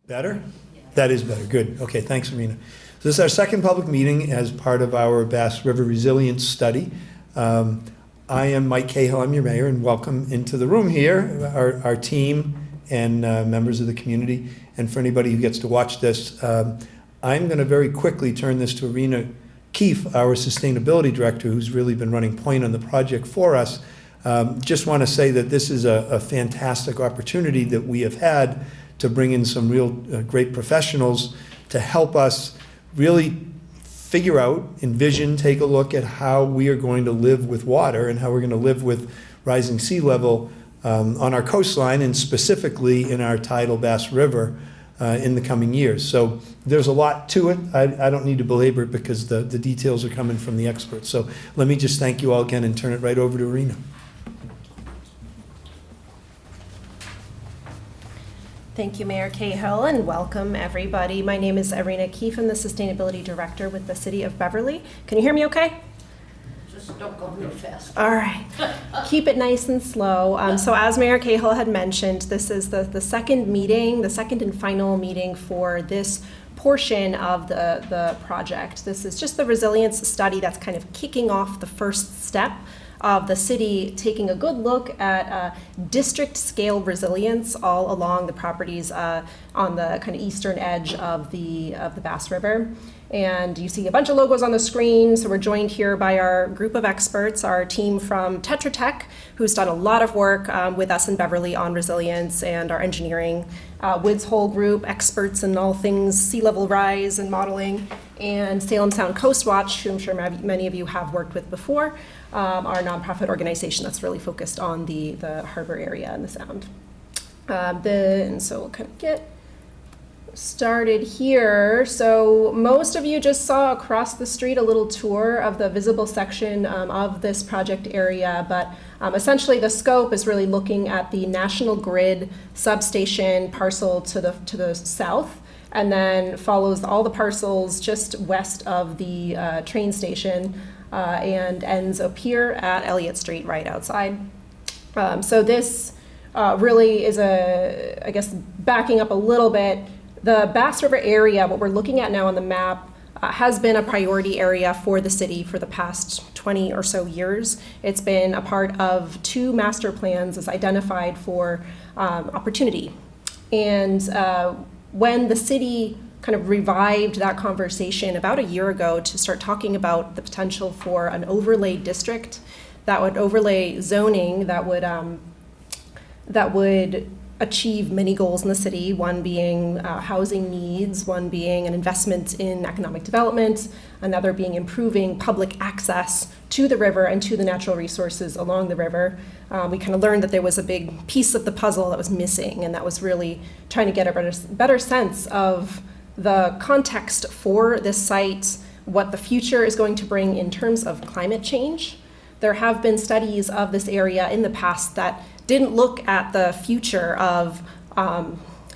Better? That is better, good. Okay, thanks, Arena. So this is our second public meeting as part of our Bass River Resilience Study. I am Mike Cahill, I'm your mayor, and welcome into the room here, our team and members of the community. And for anybody who gets to watch this, I'm going to very quickly turn this to Arena Keefe, our sustainability director, who's really been running point on the project for us. Just want to say that this is a fantastic opportunity that we have had to bring in some real great professionals to help us really figure out, envision, take a look at how we are going to live with water and how we're going to live with rising sea level on our coastline and specifically in our tidal Bass River in the coming years. So there's a lot to it. I don't need to belabor it because the details are coming from the experts. So let me just thank you all again and turn it right over to Arena. Thank you, Mayor Cahill, and welcome everybody. My name is Arena Keefe. I'm the Sustainability Director with the City of Beverly. Can you hear me okay? Just don't go real fast. All right. Keep it nice and slow. So as Mayor Cahill had mentioned, this is the second meeting, the second and final meeting for this portion of the project. This is just the resilience study that's kind of kicking off the first step of the city taking a good look at district scale resilience all along the properties on the kind of eastern edge of the Bass River. And you see a bunch of logos on the screen. So we're joined here by our group of experts, our team from Tetra Tech, who's done a lot of work with us in Beverly on resilience, and our engineering, Woods Hole Group, experts in all things sea level rise and modeling, and Salem Sound Coast Watch, who I'm sure many of you have worked with before, our nonprofit organization that's really focused on the harbor area and the sound. And so we'll kind of get started here. So most of you just saw across the street a little tour of the visible section of this project area, but essentially the scope is really looking at the National Grid substation parcel to the south, and then follows all the parcels just west of the train station and ends up here at Elliott Street right outside. So this really is I guess backing up a little bit, the Bass River area, what we're looking at now on the map, has been a priority area for the city for the past 20 or so years. It's been a part of 2 master plans as identified for opportunity. And when the city kind of revived that conversation about a year ago to start talking about the potential for an overlay district that would overlay zoning that would achieve many goals in the city, one being housing needs, one being an investment in economic development, another being improving public access to the river and to the natural resources along the river. We kind of learned that there was a big piece of the puzzle that was missing, and that was really trying to get a better sense of the context for this site, what the future is going to bring in terms of climate change. There have been studies of this area in the past that didn't look at the future of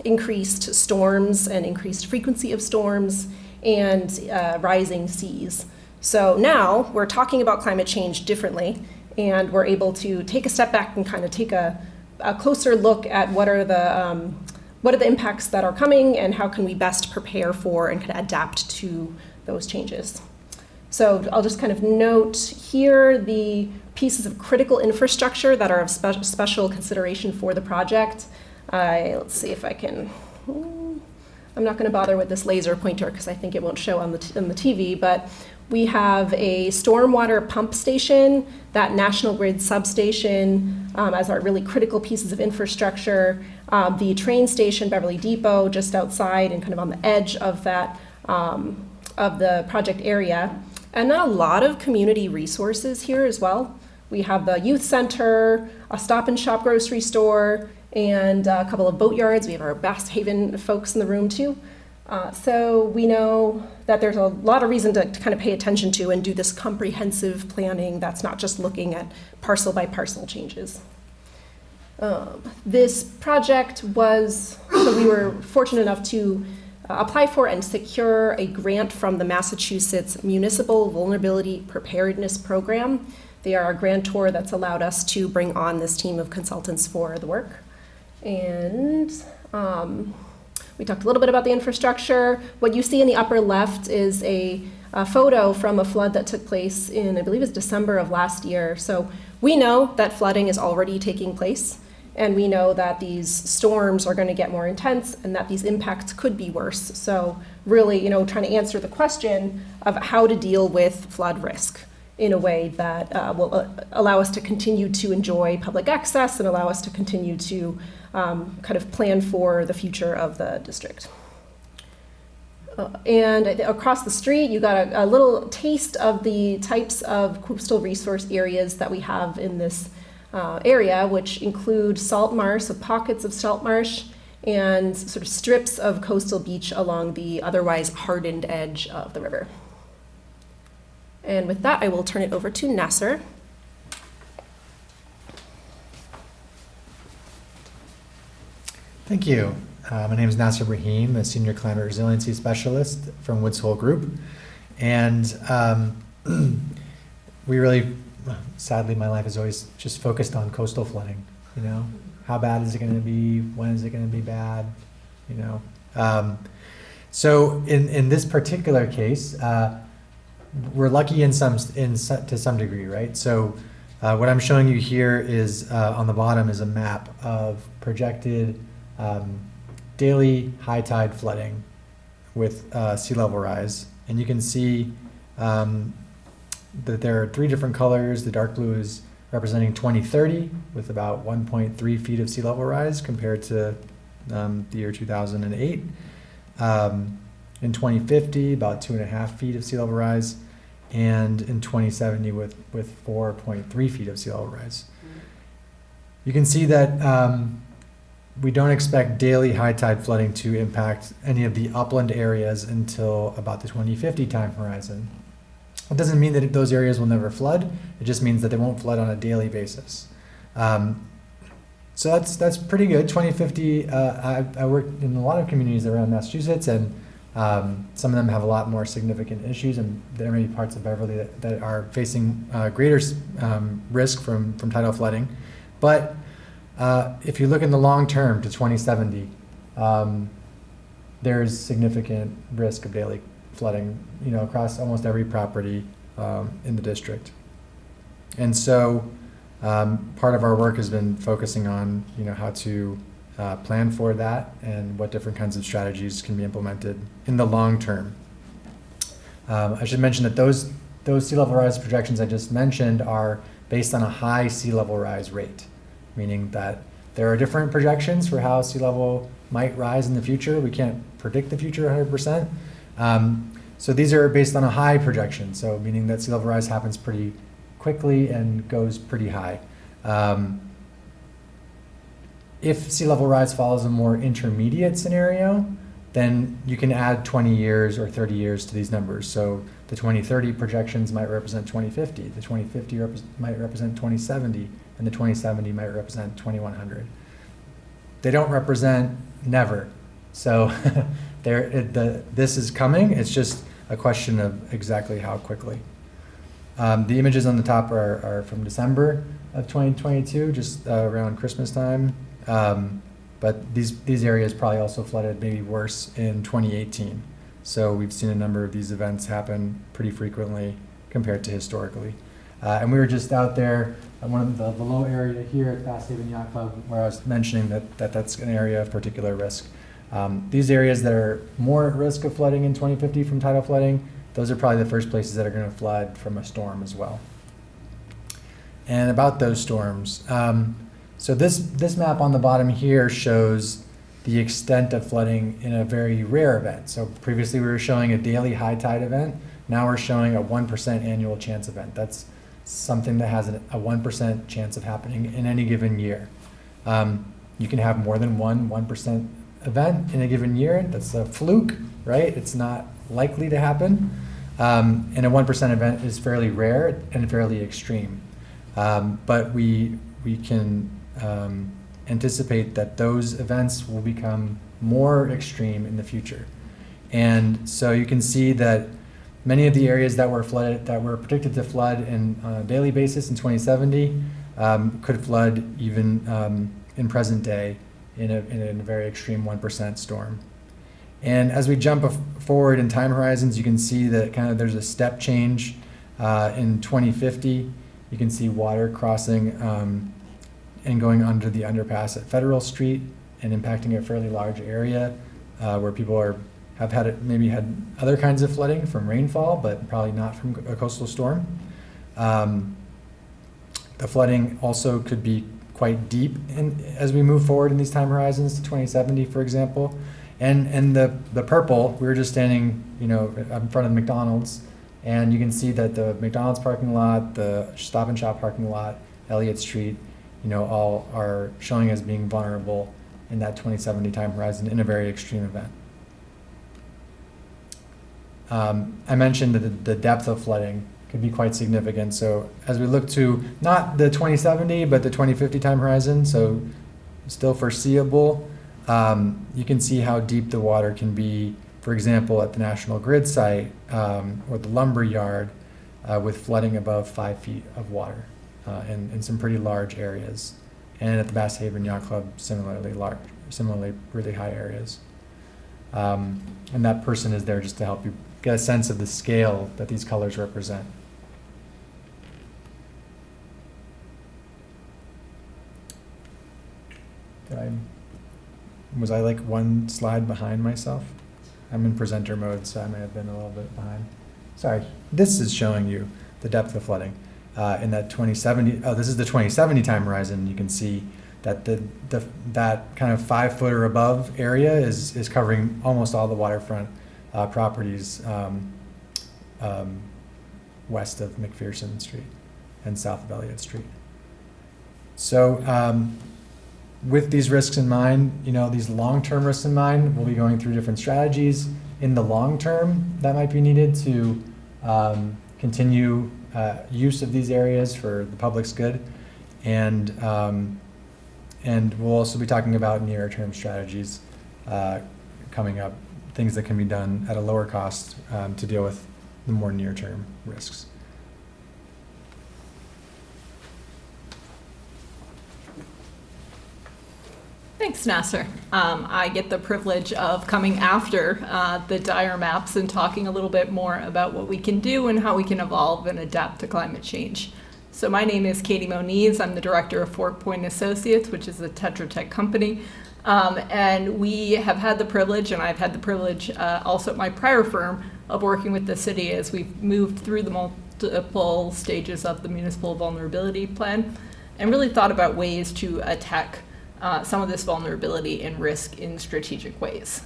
increased storms and increased frequency of storms and rising seas. So now we're talking about climate change differently, and we're able to take a step back and kind of take a closer look at what are the impacts that are coming and how can we best prepare for and kind of adapt to those changes. So I'll just kind of note here the pieces of critical infrastructure that are of special consideration for the project. Let's see if I can, I'm not going to bother with this laser pointer because I think it won't show on the TV, but we have a stormwater pump station, that National Grid substation as our really critical pieces of infrastructure, the train station, Beverly Depot, just outside and kind of on the edge of that, of the project area. And then a lot of community resources here as well. We have the youth center, a Stop and Shop grocery store, and a couple of boat yards. We have our Bass Haven folks in the room too. So we know that there's a lot of reason to kind of pay attention to and do this comprehensive planning that's not just looking at parcel by parcel changes. This project was, so we were fortunate enough to apply for and secure a grant from the Massachusetts Municipal Vulnerability Preparedness Program. They are a grantor that's allowed us to bring on this team of consultants for the work. And We talked a little bit about the infrastructure. What you see in the upper left is a photo from a flood that took place in, I believe it's December of last year. So we know that flooding is already taking place, and we know that these storms are going to get more intense and that these impacts could be worse. So really, trying to answer the question of how to deal with flood risk in a way that will allow us to continue to enjoy public access and allow us to continue to kind of plan for the future of the district. And across the street, you got a little taste of the types of coastal resource areas that we have in this area, which include salt marsh, so pockets of salt marsh, and sort of strips of coastal beach along the otherwise hardened edge of the river. And with that, I will turn it over to Nasser. Thank you. My name is Nasser Brahim, a Senior Climate Resiliency Specialist from Woods Hole Group. And we really, sadly, my life is always just focused on coastal flooding. How bad is it going to be? When is it going to be bad? So in this particular case, we're lucky to some degree, right? So what I'm showing you here is on the bottom is a map of projected daily high tide flooding with sea level rise. And you can see that there are three different colors. The dark blue is representing 2030 with about 1.3 feet of sea level rise compared to the year 2008. In 2050, about 2.5 feet of sea level rise, and in 2070 with 4.3 feet of sea level rise. You can see that we don't expect daily high tide flooding to impact any of the upland areas until about the 2050 time horizon. It doesn't mean that those areas will never flood. It just means that they won't flood on a daily basis. So that's pretty good. 2050, I work in a lot of communities around Massachusetts, and some of them have a lot more significant issues, and there may be parts of Beverly that are facing greater risk from tidal flooding. But if you look in the long term to 2070, there's significant risk of daily flooding, across almost every property in the district. And so part of our work has been focusing on, how to plan for that and what different kinds of strategies can be implemented in the long term. I should mention that those sea level rise projections I just mentioned are based on a high sea level rise rate, meaning that there are different projections for how sea level might rise in the future. We can't predict the future 100%. So these are based on a high projection, so meaning that sea level rise happens pretty quickly and goes pretty high. If sea level rise follows a more intermediate scenario, then you can add 20 years or 30 years to these numbers. So the 2030 projections might represent 2050, the 2050 might represent 2070, and the 2070 might represent 2100. They don't represent never. So this is coming. It's just a question of exactly how quickly. The images on the top are from December of 2022, just around Christmas time. But these areas probably also flooded maybe worse in 2018. So we've seen a number of these events happen pretty frequently compared to historically. And we were just out there at one of the low area here at Fast Haven Yacht Club, where I was mentioning that's an area of particular risk. These areas that are more at risk of flooding in 2050 from tidal flooding, those are probably the first places that are going to flood from a storm as well. And about those storms, so this map on the bottom here shows the extent of flooding in a very rare event. So previously we were showing a daily high tide event. Now we're showing a 1% annual chance event. That's something that has a 1% chance of happening in any given year. You can have more than 1% event in a given year. That's a fluke, right? It's not likely to happen. And a 1% event is fairly rare and fairly extreme. But we can anticipate that those events will become more extreme in the future. And so you can see that many of the areas that were flooded, that were predicted to flood on a daily basis in 2070, could flood even in present day in a very extreme 1% storm. And as we jump forward in time horizons, you can see that kind of there's a step change in 2050. You can see water crossing and going under the underpass at Federal Street and impacting a fairly large area where people have maybe had other kinds of flooding from rainfall, but probably not from a coastal storm. The flooding also could be quite deep as we move forward in these time horizons to 2070, for example. And the purple, we were just standing, in front of McDonald's, and you can see that the McDonald's parking lot, the Stop and Shop parking lot, Elliott Street, all are showing as being vulnerable in that 2070 time horizon in a very extreme event. I mentioned that the depth of flooding could be quite significant. So as we look to not the 2070, but the 2050 time horizon, so still foreseeable, you can see how deep the water can be, for example, at the National Grid site or the lumber yard with flooding above 5 feet of water in some pretty large areas. And at the Bass Haven Yacht Club, similarly really high areas. And that person is there just to help you get a sense of the scale that these colors represent. Was I like one slide behind myself? I'm in presenter mode, so I may have been a little bit behind. Sorry, this is showing you the depth of flooding. In that 2070, this is the 2070 time horizon. You can see that that kind of 5 foot or above area is covering almost all the waterfront properties west of McPherson Street and south of Elliott Street. So with these risks in mind, these long-term risks in mind, we'll be going through different strategies in the long term that might be needed to continue use of these areas for the public's good. And we'll also be talking about nearer-term strategies coming up, things that can be done at a lower cost to deal with the more near-term risks. Thanks, Nasser. I get the privilege of coming after the dire maps and talking a little bit more about what we can do and how we can evolve and adapt to climate change. So my name is Katie Moniz. I'm the director of Fort Point Associates, which is a Tetra Tech company. And we have had the privilege, and I've had the privilege also at my prior firm, of working with the city as we've moved through the multiple stages of the municipal vulnerability plan and really thought about ways to attack some of this vulnerability and risk in strategic ways.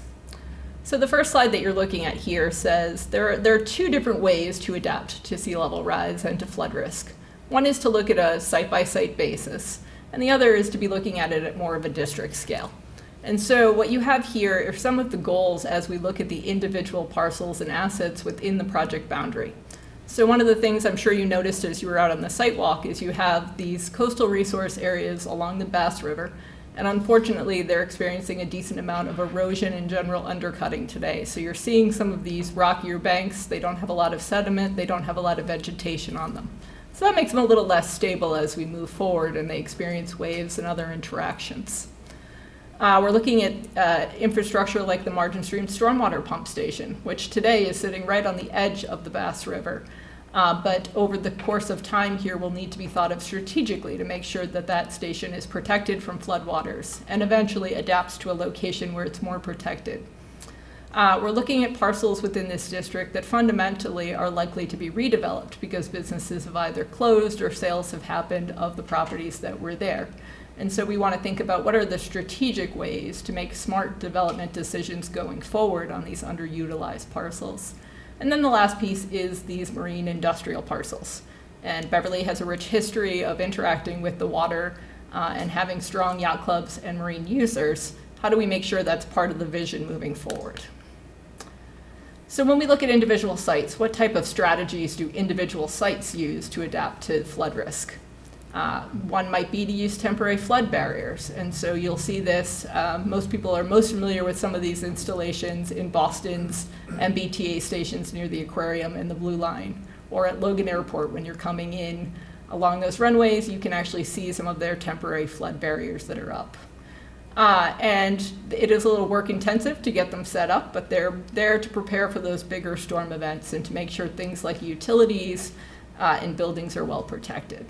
So the first slide that you're looking at here says there are 2 different ways to adapt to sea level rise and to flood risk. One is to look at a site-by-site basis, and the other is to be looking at it at more of a district scale. And so what you have here are some of the goals as we look at the individual parcels and assets within the project boundary. So one of the things I'm sure you noticed as you were out on the site walk is you have these coastal resource areas along the Bass River. And unfortunately, they're experiencing a decent amount of erosion and general undercutting today. So you're seeing some of these rockier banks. They don't have a lot of sediment. They don't have a lot of vegetation on them. So that makes them a little less stable as we move forward and they experience waves and other interactions. We're looking at infrastructure like the Margin Stream Stormwater Pump Station, which today is sitting right on the edge of the Bass River. But over the course of time here will need to be thought of strategically to make sure that that station is protected from floodwaters and eventually adapts to a location where it's more protected. We're looking at parcels within this district that fundamentally are likely to be redeveloped because businesses have either closed or sales have happened of the properties that were there. And so we want to think about what are the strategic ways to make smart development decisions going forward on these underutilized parcels. And then the last piece is these marine industrial parcels. And Beverly has a rich history of interacting with the water and having strong yacht clubs and marine users. How do we make sure that's part of the vision moving forward? So when we look at individual sites, what type of strategies do individual sites use to adapt to flood risk? One might be to use temporary flood barriers. And so you'll see this, most people are most familiar with some of these installations in Boston's MBTA stations near the aquarium and the Blue Line, or at Logan Airport when you're coming in along those runways, you can actually see some of their temporary flood barriers that are up. And it is a little work intensive to get them set up, but they're there to prepare for those bigger storm events and to make sure things like utilities and buildings are well protected.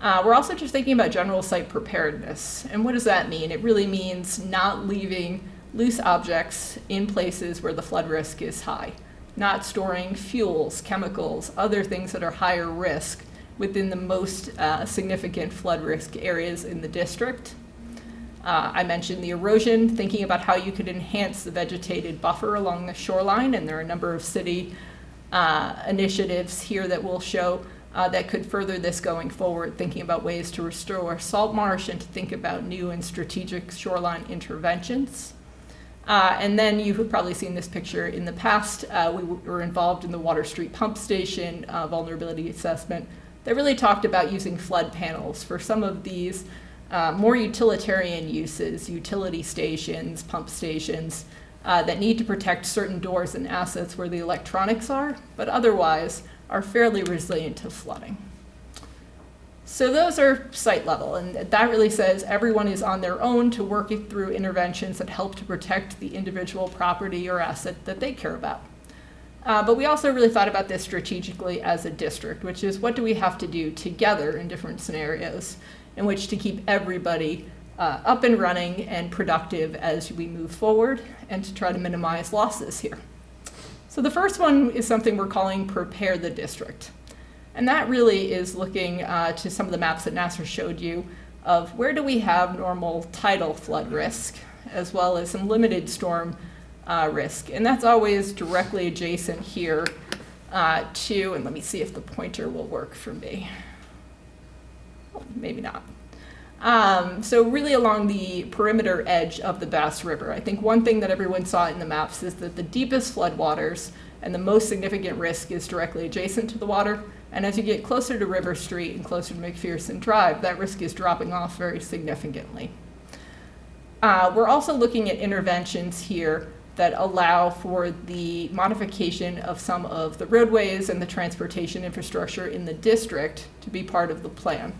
We're also just thinking about general site preparedness. And what does that mean? It really means not leaving loose objects in places where the flood risk is high, not storing fuels, chemicals, other things that are higher risk within the most significant flood risk areas in the district. I mentioned the erosion, thinking about how you could enhance the vegetated buffer along the shoreline, and there are a number of city initiatives here that will show that could further this going forward, thinking about ways to restore salt marsh and to think about new and strategic shoreline interventions. And then you have probably seen this picture in the past. We were involved in the Water Street Pump Station vulnerability assessment that really talked about using flood panels for some of these more utilitarian uses, utility stations, pump stations, that need to protect certain doors and assets where the electronics are, but otherwise are fairly resilient to flooding. So those are site level, and that really says everyone is on their own to work through interventions that help to protect the individual property or asset that they care about. But we also really thought about this strategically as a district, which is what do we have to do together in different scenarios in which to keep everybody up and running and productive as we move forward and to try to minimize losses here. So the first one is something we're calling Prepare the District. And that really is looking to some of the maps that Nasser showed you of where do we have normal tidal flood risk as well as some limited storm risk. And that's always directly adjacent here to, and let me see if the pointer will work for me. Oh, maybe not. So really along the perimeter edge of the Bass River. I think one thing that everyone saw in the maps is that the deepest floodwaters and the most significant risk is directly adjacent to the water. And as you get closer to River Street and closer to McPherson Drive, that risk is dropping off very significantly. We're also looking at interventions here that allow for the modification of some of the roadways and the transportation infrastructure in the district to be part of the plan.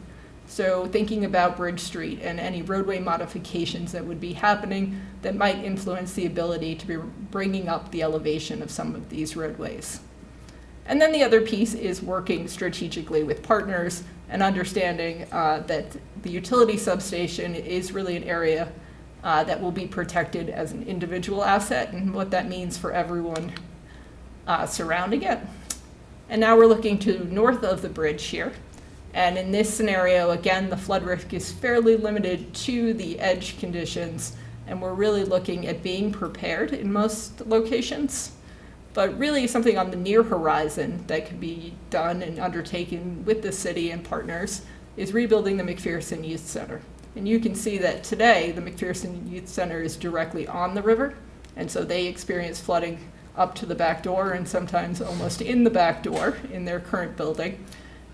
So thinking about Bridge Street and any roadway modifications that would be happening that might influence the ability to be bringing up the elevation of some of these roadways. And then the other piece is working strategically with partners and understanding that the utility substation is really an area that will be protected as an individual asset and what that means for everyone surrounding it. And now we're looking to north of the bridge here. And in this scenario, again, the flood risk is fairly limited to the edge conditions, and we're really looking at being prepared in most locations. But really something on the near horizon that can be done and undertaken with the city and partners is rebuilding the McPherson Youth Center. And you can see that today the McPherson Youth Center is directly on the river, and so they experience flooding up to the back door and sometimes almost in the back door in their current building.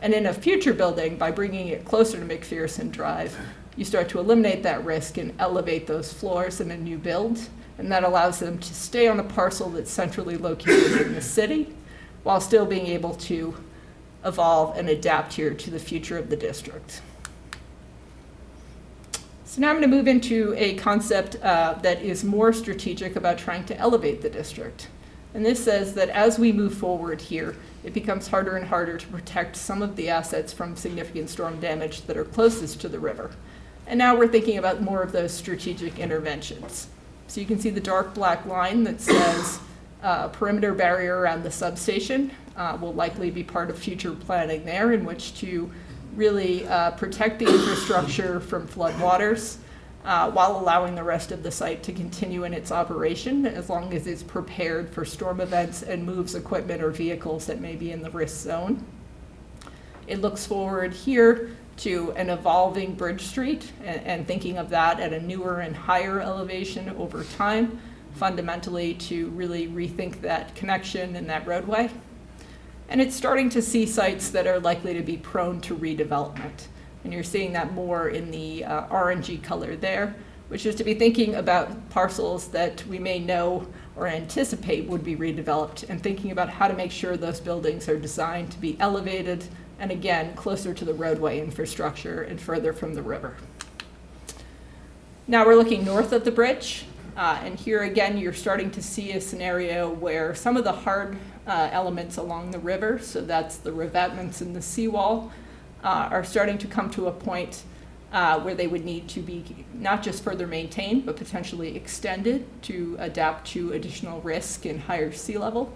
And in a future building, by bringing it closer to McPherson Drive, you start to eliminate that risk and elevate those floors in a new build. And that allows them to stay on a parcel that's centrally located in the city while still being able to evolve and adapt here to the future of the district. So now I'm going to move into a concept that is more strategic about trying to elevate the district. And this says that as we move forward here, it becomes harder and harder to protect some of the assets from significant storm damage that are closest to the river. And now we're thinking about more of those strategic interventions. So you can see the dark black line that says perimeter barrier around the substation will likely be part of future planning there in which to really protect the infrastructure from flood waters while allowing the rest of the site to continue in its operation as long as it's prepared for storm events and moves equipment or vehicles that may be in the risk zone. It looks forward here to an evolving Bridge Street and thinking of that at a newer and higher elevation over time, fundamentally to really rethink that connection and that roadway. And it's starting to see sites that are likely to be prone to redevelopment. And you're seeing that more in the orangey color there, which is to be thinking about parcels that we may know or anticipate would be redeveloped and thinking about how to make sure those buildings are designed to be elevated and again, closer to the roadway infrastructure and further from the river. Now we're looking north of the bridge, and here again you're starting to see a scenario where some of the hard elements along the river, so that's the revetments and the seawall, are starting to come to a point where they would need to be not just further maintained, but potentially extended to adapt to additional risk and higher sea level.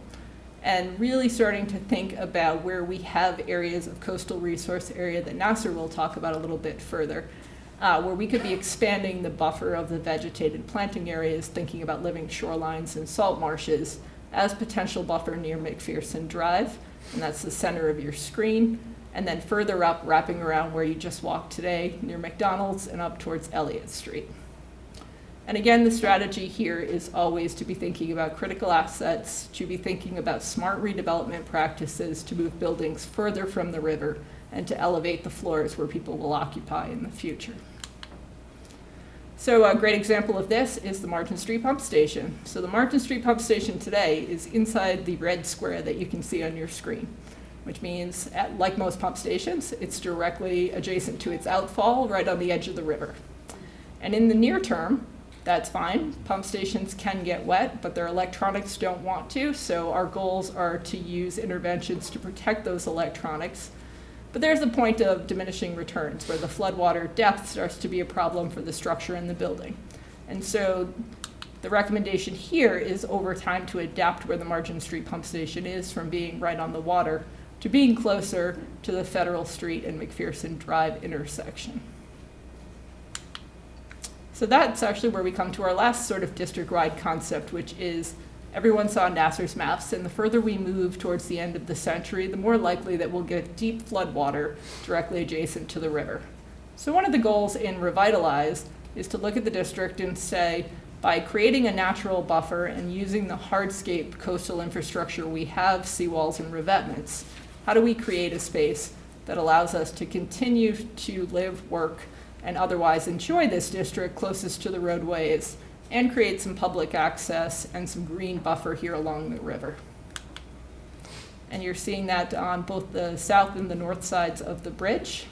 And really starting to think about where we have areas of coastal resource area that Nasser will talk about a little bit further, where we could be expanding the buffer of the vegetated planting areas, thinking about living shorelines and salt marshes as potential buffer near McPherson Drive, and that's the center of your screen. And then further up, wrapping around where you just walked today, near McDonald's and up towards Elliott Street. And again, the strategy here is always to be thinking about critical assets, to be thinking about smart redevelopment practices to move buildings further from the river and to elevate the floors where people will occupy in the future. So a great example of this is the Martin Street Pump Station. So the Martin Street Pump Station today is inside the red square that you can see on your screen, which means, like most pump stations, it's directly adjacent to its outfall right on the edge of the river. And in the near term, that's fine. Pump stations can get wet, but their electronics don't want to, so our goals are to use interventions to protect those electronics. But there's a point of diminishing returns where the floodwater depth starts to be a problem for the structure in the building. And so the recommendation here is over time to adapt where the Martin Street Pump Station is from being right on the water to being closer to the Federal Street and McPherson Drive intersection. So that's actually where we come to our last sort of district-wide concept, which is everyone saw Nasser's maps, and the further we move towards the end of the century, the more likely that we'll get deep floodwater directly adjacent to the river. So one of the goals in Revitalize is to look at the district and say, by creating a natural buffer and using the hardscape coastal infrastructure we have, seawalls and revetments, how do we create a space that allows us to continue to live, work, and otherwise enjoy this district closest to the roadways and create some public access and some green buffer here along the river. And you're seeing that on both the south and the north sides of the bridge.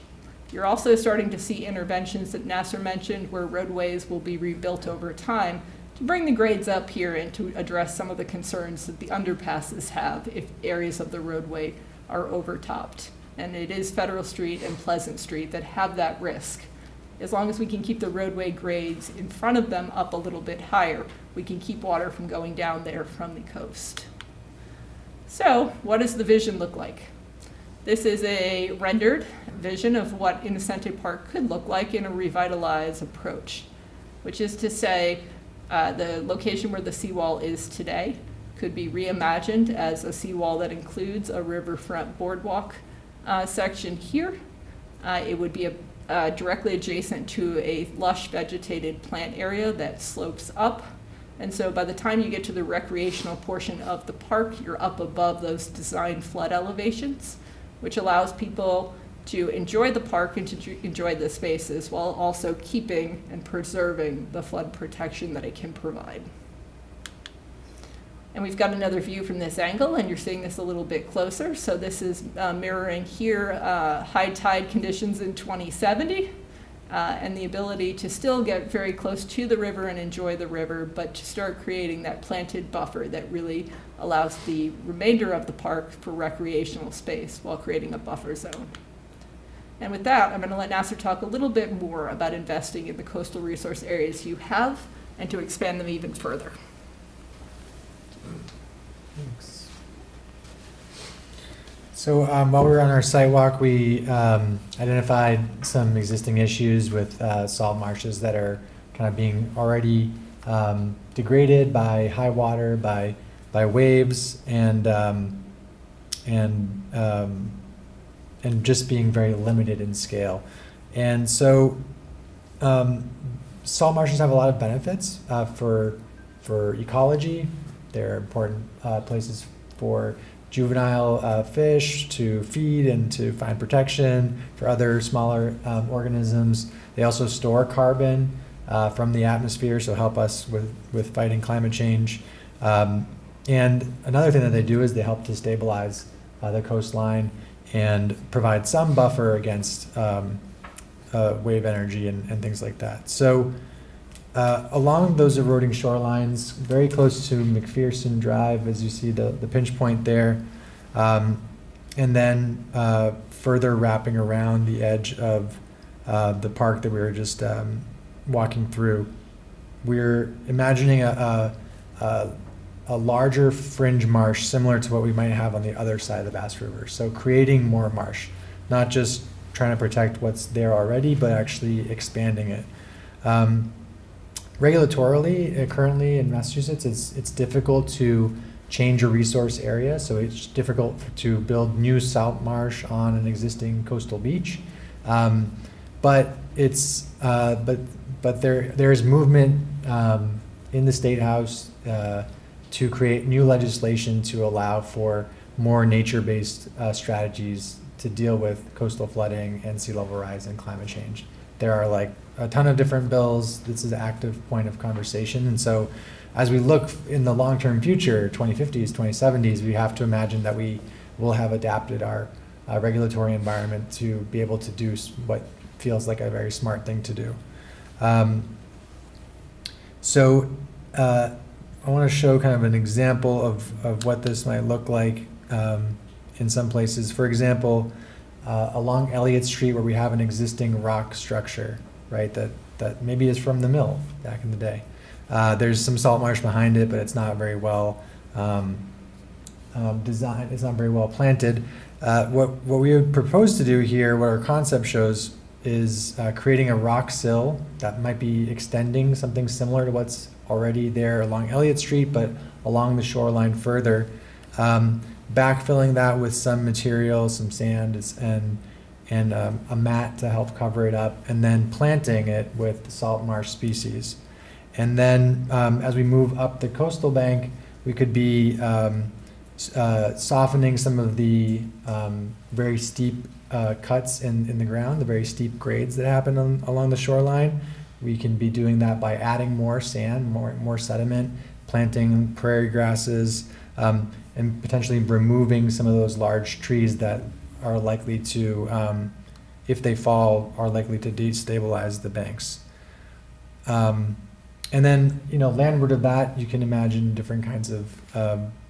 You're also starting to see interventions that Nasser mentioned where roadways will be rebuilt over time to bring the grades up here and to address some of the concerns that the underpasses have if areas of the roadway are overtopped. And it is Federal Street and Pleasant Street that have that risk. As long as we can keep the roadway grades in front of them up a little bit higher, we can keep water from going down there from the coast. So what does the vision look like? This is a rendered vision of what Innocente Park could look like in a revitalized approach, which is to say the location where the seawall is today could be reimagined as a seawall that includes a riverfront boardwalk section here. It would be directly adjacent to a lush vegetated plant area that slopes up. And so by the time you get to the recreational portion of the park, you're up above those design flood elevations, which allows people to enjoy the park and to enjoy the spaces while also keeping and preserving the flood protection that it can provide. And we've got another view from this angle, and you're seeing this a little bit closer. So this is mirroring here high tide conditions in 2070, and the ability to still get very close to the river and enjoy the river, but to start creating that planted buffer that really allows the remainder of the park for recreational space while creating a buffer zone. And with that, I'm going to let Nasser talk a little bit more about investing in the coastal resource areas you have and to expand them even further. Thanks. So while we were on our site walk, we identified some existing issues with salt marshes that are kind of being already degraded by high water, by waves, and just being very limited in scale. And so salt marshes have a lot of benefits for ecology. They're important places for juvenile fish to feed and to find protection for other smaller organisms. They also store carbon from the atmosphere, so help us with fighting climate change. And another thing that they do is they help to stabilize the coastline and provide some buffer against wave energy and things like that. So along those eroding shorelines, very close to McPherson Drive, as you see the pinch point there, and then further wrapping around the edge of the park that we were just walking through. We're imagining a larger fringe marsh similar to what we might have on the other side of the Bass River. So creating more marsh, not just trying to protect what's there already, but actually expanding it. Regulatorily, currently in Massachusetts, it's difficult to change a resource area, so it's difficult to build new salt marsh on an existing coastal beach. But there is movement in the State House to create new legislation to allow for more nature-based strategies to deal with coastal flooding and sea level rise and climate change. There are like a ton of different bills. This is an active point of conversation. And so as we look in the long-term future, 2050s, 2070s, we have to imagine that we will have adapted our regulatory environment to be able to do what feels like a very smart thing to do. I want to show kind of an example of what this might look like in some places. For example, along Elliott Street, where we have an existing rock structure, right, that maybe is from the mill back in the day. There's some salt marsh behind it, but it's not very well designed. It's not very well planted. What we would propose to do here, what our concept shows, is creating a rock sill that might be extending something similar to what's already there along Elliott Street, but along the shoreline further, backfilling that with some material, some sand and a mat to help cover it up, and then planting it with salt marsh species. And then as we move up the coastal bank, we could be softening some of the very steep cuts in the ground, the very steep grades that happen along the shoreline. We can be doing that by adding more sand, more sediment, planting prairie grasses, and potentially removing some of those large trees that are likely to, if they fall, are likely to destabilize the banks. And then, landward of that, you can imagine different kinds of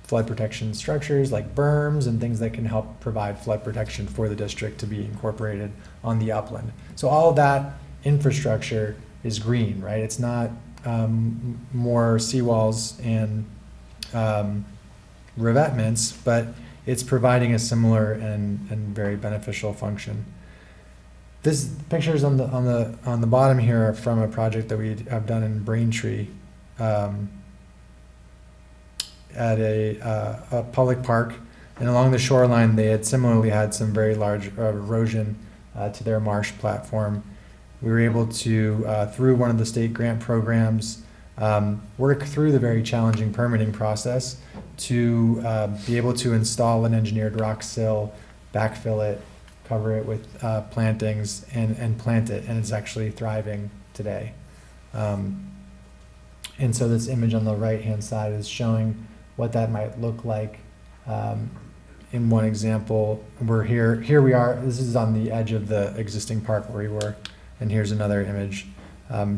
flood protection structures like berms and things that can help provide flood protection for the district to be incorporated on the upland. So all of that infrastructure is green, right? It's not more seawalls and revetments, but it's providing a similar and very beneficial function. This pictures on the bottom here are from a project that we have done in Braintree at a public park, and along the shoreline they had similarly had some very large erosion to their marsh platform. We were able to, through one of the state grant programs, work through the very challenging permitting process to be able to install an engineered rock sill, backfill it, cover it with plantings, and plant it, and it's actually thriving today. And so this image on the right-hand side is showing what that might look like. In one example, we're here we are, this is on the edge of the existing park where we were, and here's another image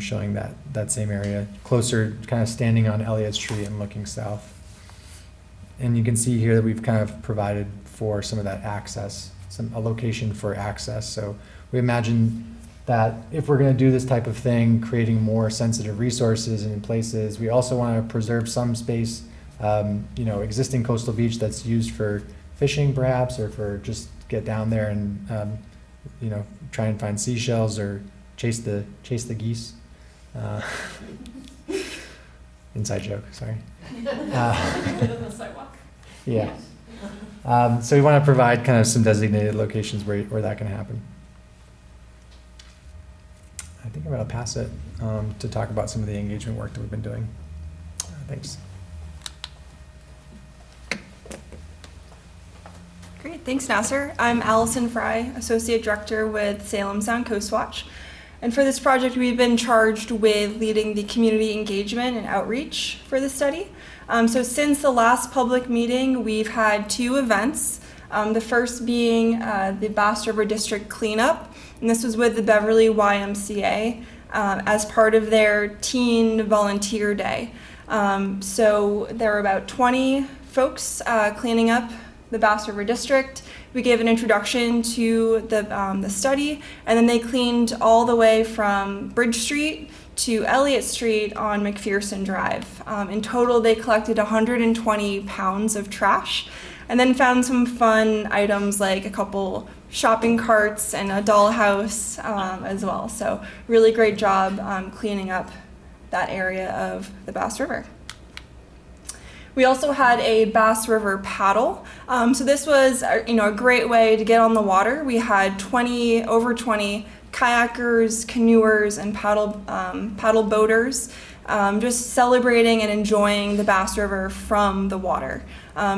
showing that same area, closer, kind of standing on Elliott Street and looking south. And you can see here that we've kind of provided for some of that access, a location for access. So we imagine that if we're going to do this type of thing, creating more sensitive resources in places, we also want to preserve some space, existing coastal beach that's used for fishing perhaps, or for just get down there and try and find seashells or chase the geese. Inside joke, sorry. The sidewalk. Yeah. So we want to provide kind of some designated locations where that can happen. I think I'm going to pass it to talk about some of the engagement work that we've been doing. Thanks. Great, thanks Nasser. I'm Allison Fry, Associate Director with Salem Sound Coast Watch. And for this project, we've been charged with leading the community engagement and outreach for the study. So since the last public meeting, we've had 2 events. The first being the Bass River District Cleanup, and this was with the Beverly YMCA as part of their Teen Volunteer Day. So there were about 20 folks cleaning up the Bass River District. We gave an introduction to the study, and then they cleaned all the way from Bridge Street to Elliott Street on McPherson Drive. In total, they collected 120 pounds of trash, and then found some fun items like a couple shopping carts and a dollhouse as well. So really great job cleaning up that area of the Bass River. We also had a Bass River paddle. So this was a great way to get on the water. We had over 20 kayakers, canoers, and paddle boaters just celebrating and enjoying the Bass River from the water.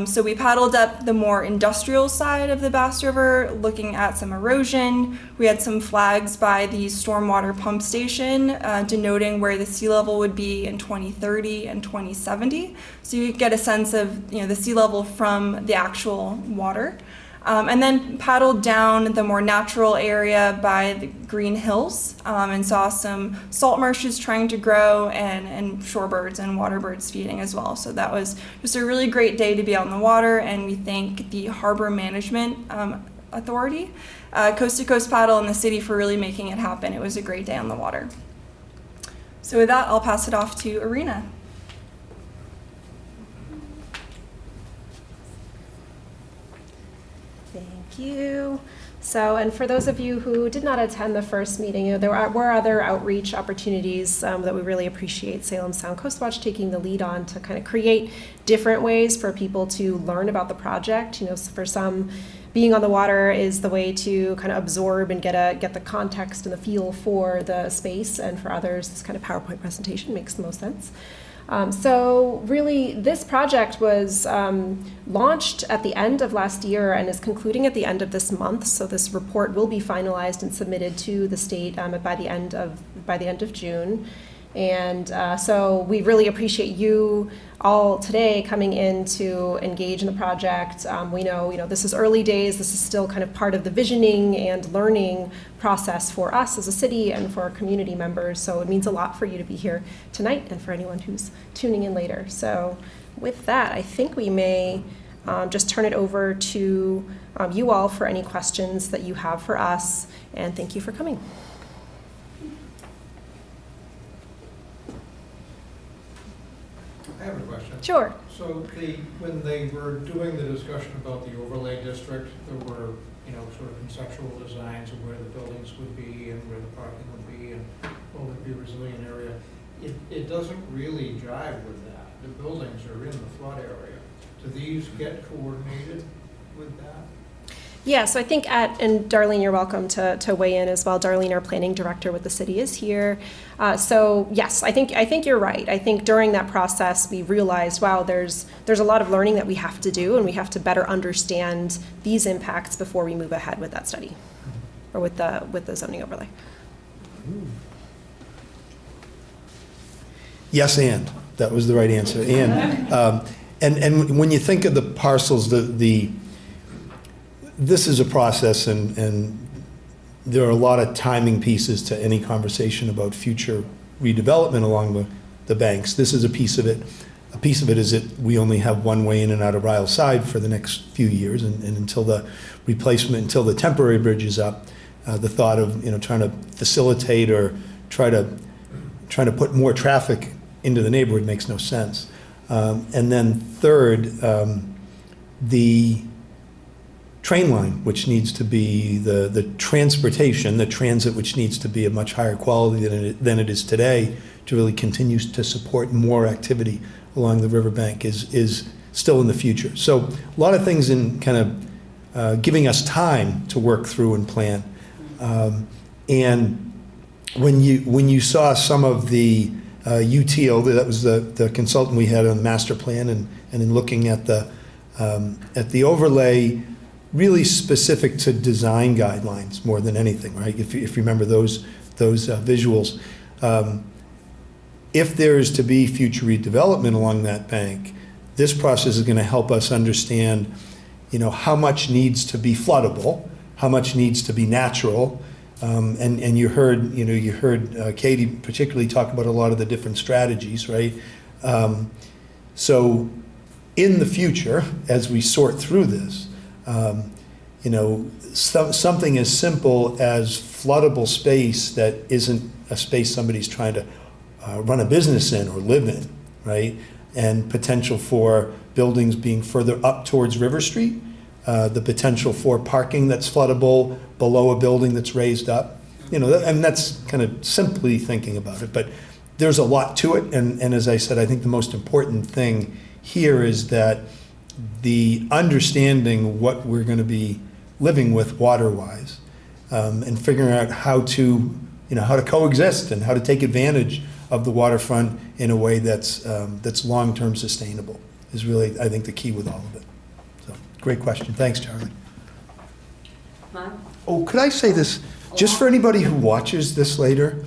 So we paddled up the more industrial side of the Bass River, looking at some erosion. We had some flags by the stormwater pump station denoting where the sea level would be in 2030 and 2070. So you get a sense of the sea level from the actual water. And then paddled down the more natural area by the Green Hills and saw some salt marshes trying to grow and shorebirds and waterbirds feeding as well. So that was just a really great day to be out on the water, and we thank the Harbor Management Authority, Coast to Coast Paddle, and the city for really making it happen. It was a great day on the water. So with that, I'll pass it off to Arena. Thank you. So, and for those of you who did not attend the first meeting, there were other outreach opportunities that we really appreciate Salem Sound Coast Watch taking the lead on to kind of create different ways for people to learn about the project. For some, being on the water is the way to kind of absorb and get the context and the feel for the space, and for others, this kind of PowerPoint presentation makes the most sense. So really, this project was launched at the end of last year and is concluding at the end of this month. So this report will be finalized and submitted to the state by the end of June. And so we really appreciate you all today coming in to engage in the project. We know, this is early days. This is still kind of part of the visioning and learning process for us as a city and for our community members. So it means a lot for you to be here tonight and for anyone who's tuning in later. So with that, I think we may just turn it over to you all for any questions that you have for us. And thank you for coming. I have a question. Sure. So when they were doing the discussion about the overlay district, there were, sort of conceptual designs of where the buildings would be and where the parking would be and what would be a resilient area. It doesn't really jive with that. The buildings are in the flood area. Do these get coordinated with that? Yeah, so I think and Darlene, you're welcome to weigh in as well. Darlene, our planning director with the city, is here. So yes, I think you're right. I think during that process, we realized, wow, there's a lot of learning that we have to do, and we have to better understand these impacts before we move ahead with that study, or with the zoning overlay. Yes, and that was the right answer. And when you think of the parcels, this is a process, and there are a lot of timing pieces to any conversation about future redevelopment along the banks. This is a piece of it. A piece of it is that we only have one way in and out of Ryle Side for the next few years, and until the temporary bridge is up, the thought of trying to facilitate or trying to put more traffic into the neighborhood makes no sense. And then third, the train line, which needs to be the transit, which needs to be of much higher quality than it is today, to really continue to support more activity along the riverbank is still in the future. So a lot of things in kind of giving us time to work through and plan. And when you saw some of the UTO, that was the consultant we had on the master plan, and in looking at the overlay, really specific to design guidelines more than anything, right? If you remember those visuals. If there is to be future redevelopment along that bank, this process is going to help us understand, how much needs to be floodable, how much needs to be natural. And you heard, Katie particularly talk about a lot of the different strategies, right? So in the future, as we sort through this, something as simple as floodable space that isn't a space somebody's trying to run a business in or live in, right? And potential for buildings being further up towards River Street, the potential for parking that's floodable below a building that's raised up. And that's kind of simply thinking about it, but there's a lot to it. And as I said, I think the most important thing here is that the understanding what we're going to be living with water-wise, and figuring out how to coexist and how to take advantage of the waterfront in a way that's long-term sustainable is really, I think, the key with all of it. So, great question. Thanks, Charlie. Ma'am? Oh, could I say this, just for anybody who watches this later?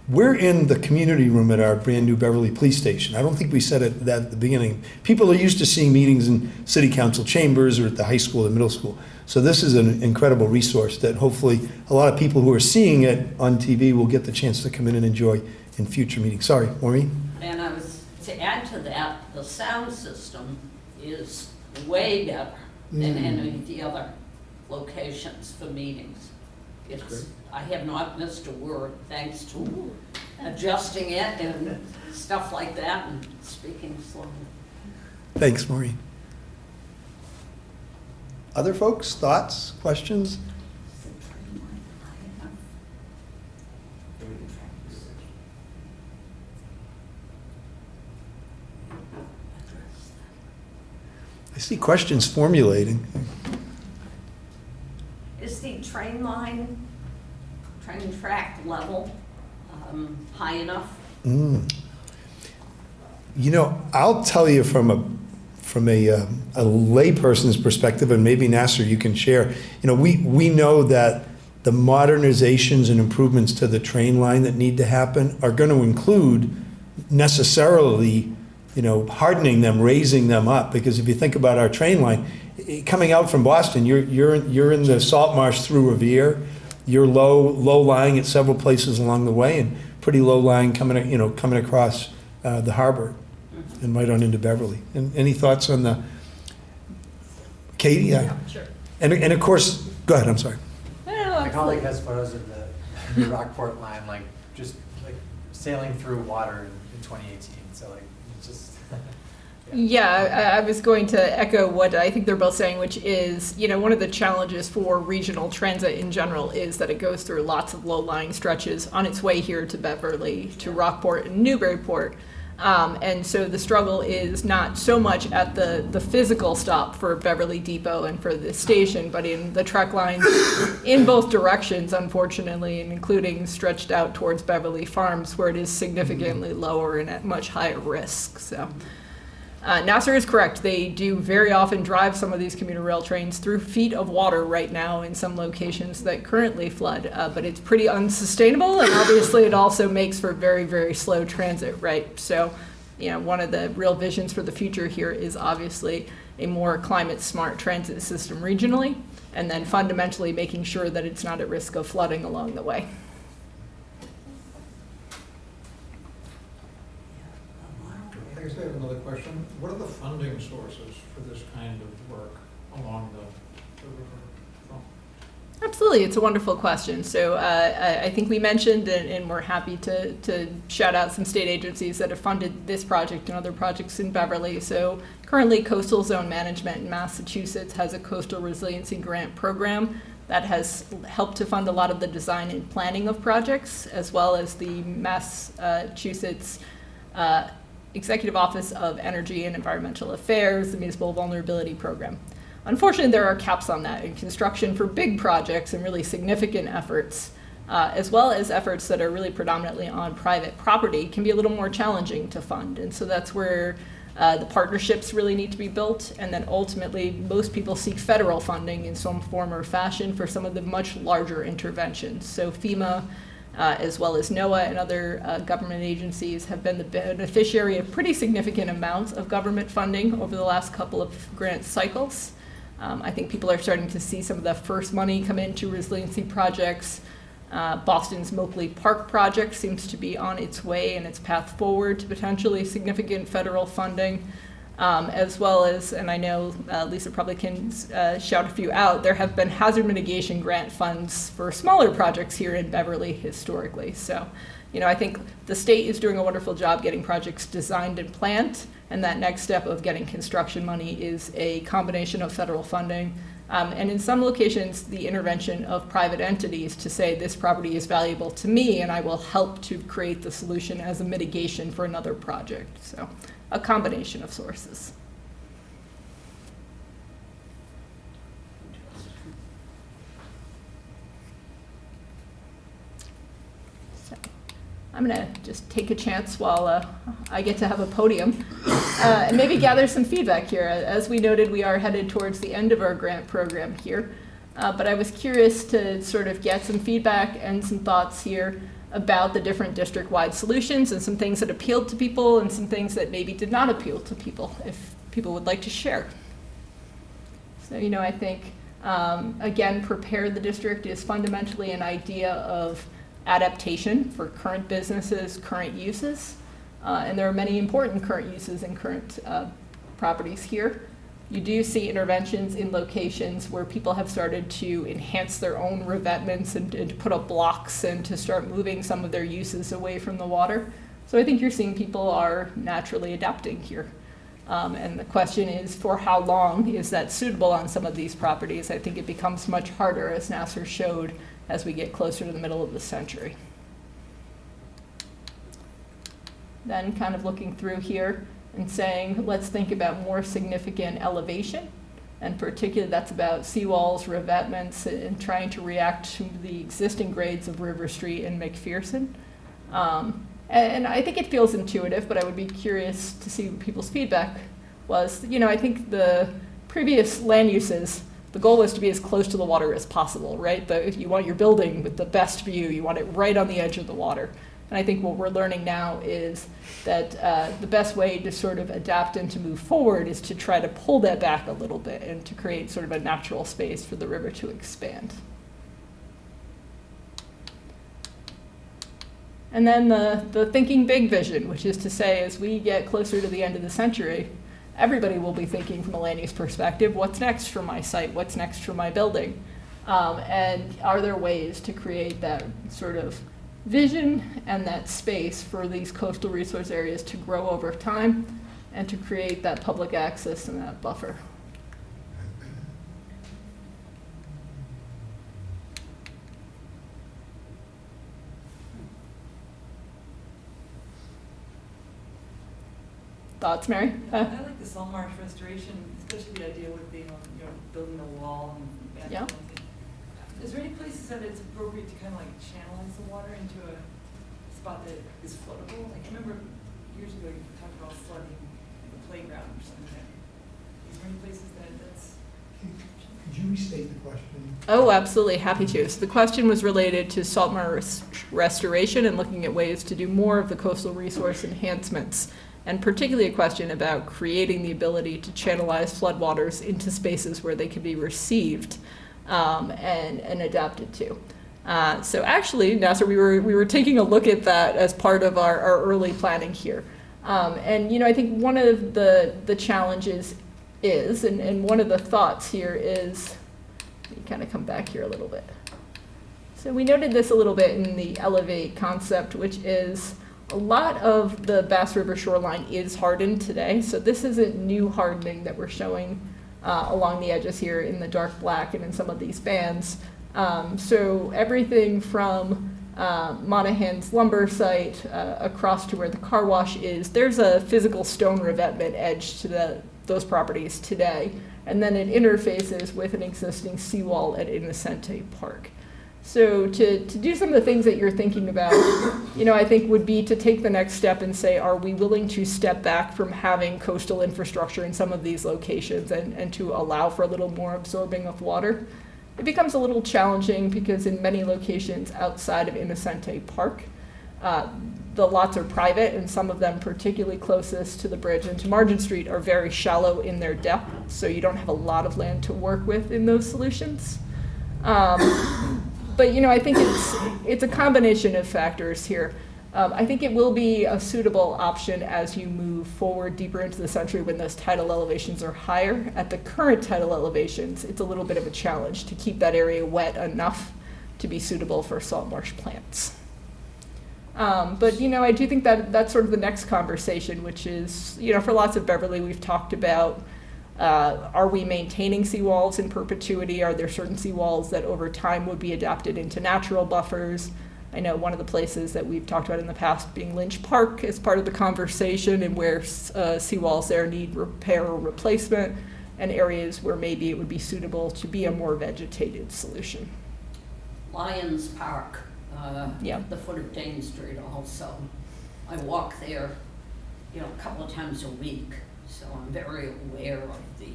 We're in the community room at our brand-new Beverly Police Station. I don't think we said it that at the beginning. People are used to seeing meetings in city council chambers or at the high school or middle school. So this is an incredible resource that hopefully a lot of people who are seeing it on TV will get the chance to come in and enjoy in future meetings. Sorry, Maureen? And I was, to add to that, the sound system is way better than any of the other locations for meetings. I have not missed a word thanks to adjusting it and stuff like that and speaking slowly. Thanks, Maureen. Other folks, thoughts, questions? I see questions formulating. Is the train track level high enough? I'll tell you from a layperson's perspective, and maybe Nasser, you can share. We know that the modernizations and improvements to the train line that need to happen are going to include necessarily, hardening them, raising them up. Because if you think about our train line, coming out from Boston, you're in the salt marsh through Revere. You're low lying at several places along the way, and pretty low lying coming across the harbor and right on into Beverly. And any thoughts on the Katie? Yeah, sure. And of course, go ahead. I'm sorry. My colleague has photos of the Rockport line, just sailing through water in 2018. So it's just. Yeah, I was going to echo what I think they're both saying, which is, one of the challenges for regional transit in general is that it goes through lots of low-lying stretches on its way here to Beverly, to Rockport and Newburyport. And so the struggle is not so much at the physical stop for Beverly Depot and for the station, but in the track lines in both directions, unfortunately, and including stretched out towards Beverly Farms, where it is significantly lower and at much higher risk. So. Nasser is correct. They do very often drive some of these commuter rail trains through feet of water right now in some locations that currently flood, but it's pretty unsustainable, and obviously it also makes for very, very slow transit, right? So, one of the real visions for the future here is obviously a more climate-smart transit system regionally, and then fundamentally making sure that it's not at risk of flooding along the way. I guess I have another question. What are the funding sources for this kind of work along the river front? Absolutely, it's a wonderful question. So I think we mentioned, and we're happy to shout out some state agencies that have funded this project and other projects in Beverly. So currently Coastal Zone Management in Massachusetts has a coastal resiliency grant program that has helped to fund a lot of the design and planning of projects, as well as the Massachusetts Executive Office of Energy and Environmental Affairs, the Municipal Vulnerability Program. Unfortunately, there are caps on that, and construction for big projects and really significant efforts, as well as efforts that are really predominantly on private property, can be a little more challenging to fund. And so that's where the partnerships really need to be built, and then ultimately most people seek federal funding in some form or fashion for some of the much larger interventions. So FEMA, as well as NOAA and other government agencies have been the beneficiary of pretty significant amounts of government funding over the last couple of grant cycles. I think people are starting to see some of the first money come into resiliency projects. Boston's Moakley Park project seems to be on its way and its path forward to potentially significant federal funding, as well as, and I know Lisa probably can shout a few out, there have been hazard mitigation grant funds for smaller projects here in Beverly historically. So, I think the state is doing a wonderful job getting projects designed and planned, and that next step of getting construction money is a combination of federal funding, and in some locations, the intervention of private entities to say this property is valuable to me and I will help to create the solution as a mitigation for another project. So a combination of sources. So I'm going to just take a chance while I get to have a podium and maybe gather some feedback here. As we noted, we are headed towards the end of our grant program here, but I was curious to sort of get some feedback and some thoughts here about the different district-wide solutions and some things that appealed to people and some things that maybe did not appeal to people, if people would like to share. So, I think, again, Prepare the District is fundamentally an idea of adaptation for current businesses, current uses, and there are many important current uses and current properties here. You do see interventions in locations where people have started to enhance their own revetments and to put up blocks and to start moving some of their uses away from the water. So I think you're seeing people are naturally adapting here. And the question is, for how long is that suitable on some of these properties? I think it becomes much harder, as Nasser showed, as we get closer to the middle of the century. Then kind of looking through here and saying, let's think about more significant elevation. And particularly that's about seawalls, revetments, and trying to react to the existing grades of River Street and McPherson. And I think it feels intuitive, but I would be curious to see what people's feedback was. I think the previous land uses, the goal was to be as close to the water as possible, right? If you want your building with the best view, you want it right on the edge of the water. And I think what we're learning now is that the best way to sort of adapt and to move forward is to try to pull that back a little bit and to create sort of a natural space for the river to expand. And then the thinking big vision, which is to say, as we get closer to the end of the century, everybody will be thinking from a land use perspective, what's next for my site? What's next for my building? And are there ways to create that sort of vision and that space for these coastal resource areas to grow over time and to create that public access and that buffer? Thoughts, Mary? I like the salt marsh restoration, especially the idea with the, building a wall and Yeah. Is there any places that it's appropriate to kind of like channelize the water into a spot that is floodable? Like, I remember years ago you talked about flooding the playground or something. Is there any places that's... Could you restate the question? Oh, absolutely, happy to. So the question was related to salt marsh restoration and looking at ways to do more of the coastal resource enhancements, and particularly a question about creating the ability to channelize floodwaters into spaces where they can be received and adapted to. So actually, Nasser, we were taking a look at that as part of our early planning here. And I think one of the challenges is, and one of the thoughts here is, let me kind of come back here a little bit. So we noted this a little bit in the Elevate concept, which is a lot of the Bass River shoreline is hardened today. So this isn't new hardening that we're showing along the edges here in the dark black and in some of these bands. So everything from Monahan's lumber site across to where the car wash is, there's a physical stone revetment edge to those properties today. And then it interfaces with an existing seawall at Innocente Park. So to do some of the things that you're thinking about, I think would be to take the next step and say, are we willing to step back from having coastal infrastructure in some of these locations and to allow for a little more absorbing of water? It becomes a little challenging because in many locations outside of Innocente Park, the lots are private, and some of them, particularly closest to the bridge and to Margin Street, are very shallow in their depth, so you don't have a lot of land to work with in those solutions. But, you know, I think it's a combination of factors here. I think it will be a suitable option as you move forward deeper into the century when those tidal elevations are higher. At the current tidal elevations, it's a little bit of a challenge to keep that area wet enough to be suitable for salt marsh plants. But, you know, I do think that that's sort of the next conversation, which is, you know, for lots of Beverly, we've talked about, are we maintaining seawalls in perpetuity? Are there certain seawalls that over time would be adapted into natural buffers? I know one of the places that we've talked about in the past being Lynch Park is part of the conversation, and where seawalls there need repair or replacement, and areas where maybe it would be suitable to be a more vegetated solution. Lions Park, Yeah. at the foot of Dane Street also. I walk there, you know, a couple of times a week, so I'm very aware of the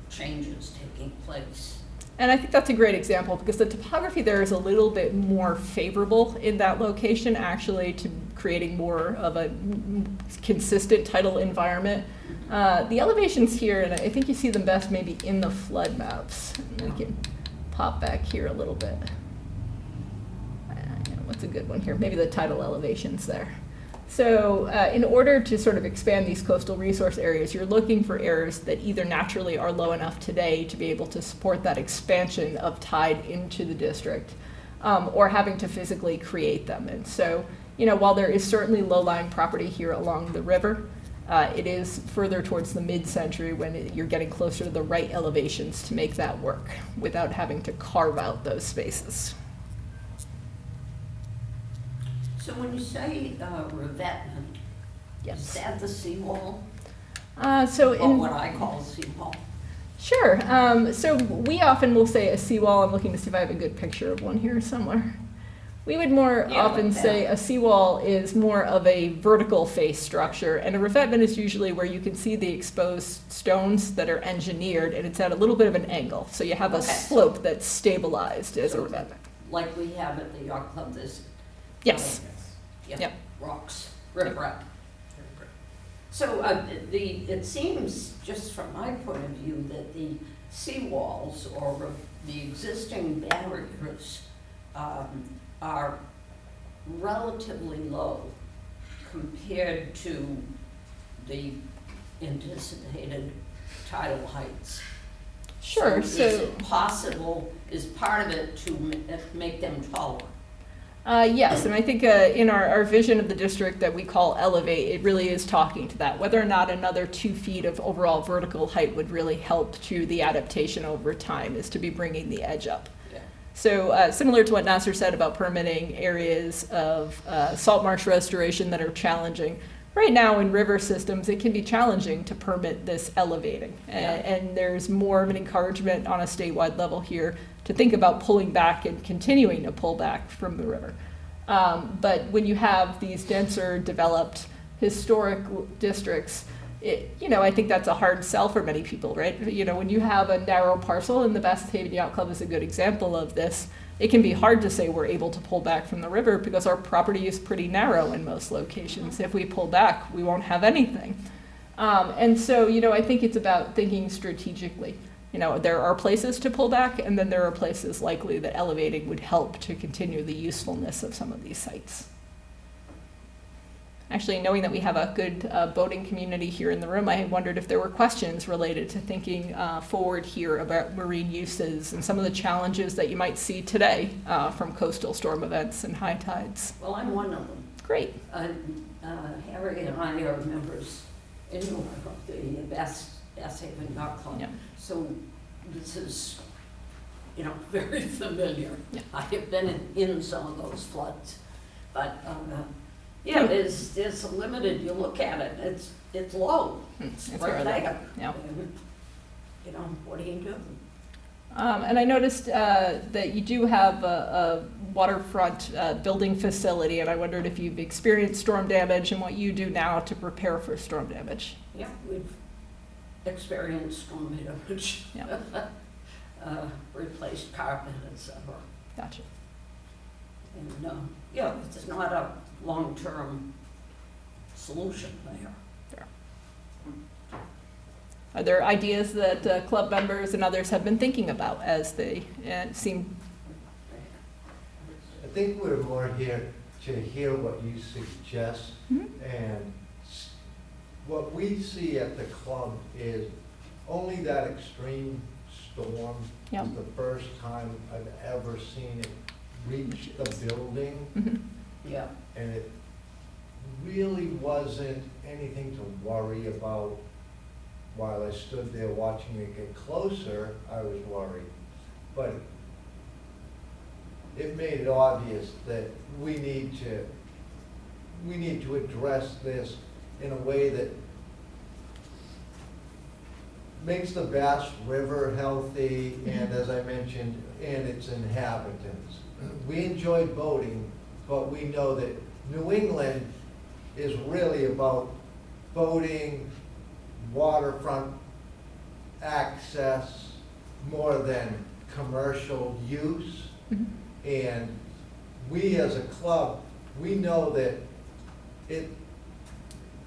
changes taking place. And I think that's a great example because the topography there is a little bit more favorable in that location, actually, to creating more of a consistent tidal environment. The elevations here, and I think you see them best maybe in the flood maps. We can pop back here a little bit. What's a good one here? Maybe the tidal elevations there. So in order to sort of expand these coastal resource areas, you're looking for areas that either naturally are low enough today to be able to support that expansion of tide into the district, or having to physically create them. And so, you know, while there is certainly low-lying property here along the river, it is further towards the mid-century when you're getting closer to the right elevations to make that work without having to carve out those spaces. So when you say revetment, Yes. is that the seawall? So Or in what I call a seawall? Sure. So we often will say a seawall. I'm looking to see if I have a good picture of one here somewhere. We would more Yeah, often like say a seawall is more of a vertical face structure, and a revetment is usually where you can see the exposed stones that are engineered, and it's at a little bit of an angle. So you have a Okay. slope that's stabilized as a So- revetment. Like we have at the yacht club, this. Yes. Yeah, Yep. rocks, riprap. So it seems, just from my point of view, that the seawalls or the existing barriers are relatively low compared to the anticipated tidal heights. Sure. Is it possible, is part of it to make them taller? Yes, and I think in our vision of the district that we call Elevate, it really is talking to that. Whether or not another 2 feet of overall vertical height would really help to the adaptation over time is to be bringing the edge up. Yeah. So similar to what Nasser said about permitting areas of salt marsh restoration that are challenging, right now in river systems it can be challenging to permit this elevating. And there's more of an encouragement on a statewide level here to think about pulling back and continuing to pull back from the river. But when you have these denser, developed, historic districts, I think that's a hard sell for many people, right? You know, when you have a narrow parcel, and the Bassett Haven Yacht Club is a good example of this, it can be hard to say we're able to pull back from the river because our property is pretty narrow in most locations. If we pull back, we won't have anything. And so, I think it's about thinking strategically. There are places to pull back, and then there are places likely that elevating would help to continue the usefulness of some of these sites. Actually, knowing that we have a good boating community here in the room, I wondered if there were questions related to thinking forward here about marine uses and some of the challenges that you might see today from coastal storm events and high tides. Well, I'm one of them. Great. Harry and I are members anyway of the Bass Haven Yacht Club. Yeah. So this is, very familiar. Yeah. I have been in some of those floods. But, there's a limited, you look at it, it's low. It's Right very low. there. Yeah. And, what do you do? And I noticed that you do have a waterfront building facility, and I wondered if you've experienced storm damage and what you do now to prepare for storm damage. Yeah, we've experienced storm damage. Yeah. Replaced carpet, etc. Gotcha. And, it's not a long-term solution there. Are there ideas that club members and others have been thinking about as they seem? I think we're more here to hear what you suggest, and what we see at the club is only that extreme storm Yep. is the first time I've ever seen it reach the building, Yeah. and it really wasn't anything to worry about. While I stood there watching it get closer, I was worried. But it made it obvious that we need to address this in a way that makes the Bass River healthy, and as I mentioned, and its inhabitants. We enjoy boating, but we know that New England is really about boating, waterfront access, more than commercial use. And we as a club, we know that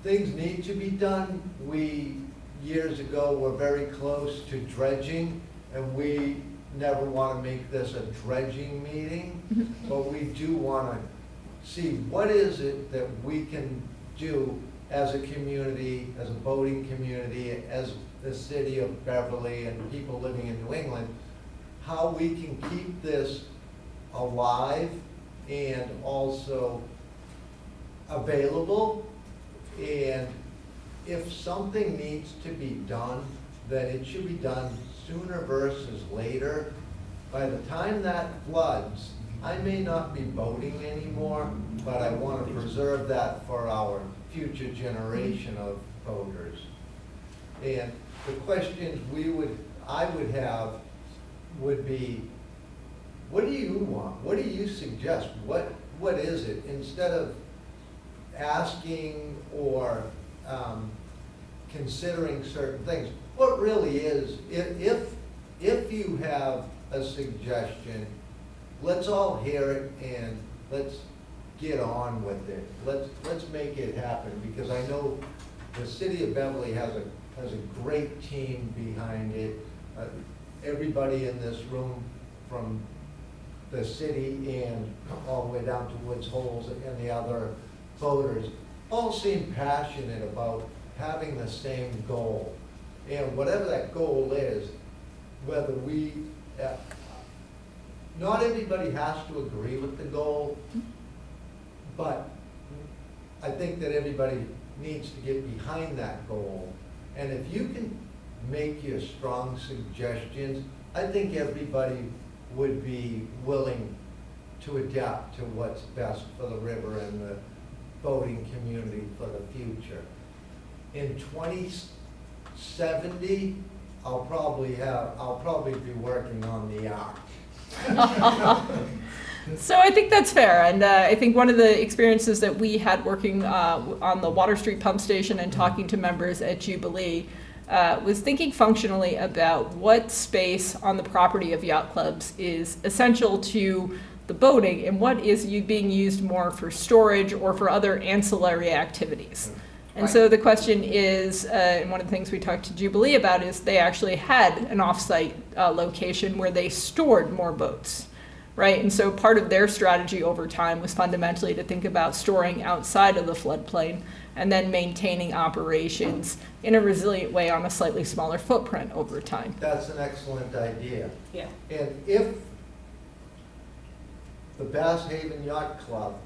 things need to be done. We, years ago, were very close to dredging, and we never want to make this a dredging meeting, but we do want to see what is it that we can do as a community, as a boating community, as the city of Beverly and people living in New England, how we can keep this alive and also available. And if something needs to be done, then it should be done sooner versus later. By the time that floods, I may not be boating anymore, but I want to preserve that for our future generation of boaters. And the questions I would have would be, what do you want? What do you suggest? What is it? Instead of asking or considering certain things, what really is, if you have a suggestion, let's all hear it and let's get on with it. Let's make it happen, because I know the city of Beverly has a great team behind it. Everybody in this room, from the city and all the way down to Woods Holes and the other voters, all seem passionate about having the same goal. And whatever that goal is, whether not everybody has to agree with the goal, but I think that everybody needs to get behind that goal. And if you can make your strong suggestions, I think everybody would be willing to adapt to what's best for the river and the boating community for the future. In 2070, I'll probably be working on the ark. So I think that's fair, and I think one of the experiences that we had working on the Water Street pump station and talking to members at Jubilee was thinking functionally about what space on the property of yacht clubs is essential to the boating and what is being used more for storage or for other ancillary activities. And so the question is, and one of the things we talked to Jubilee about is they actually had an off-site location where they stored more boats, right? And so part of their strategy over time was fundamentally to think about storing outside of the floodplain and then maintaining operations in a resilient way on a slightly smaller footprint over time. That's an excellent idea. Yeah. And if the Bass Haven Yacht Club,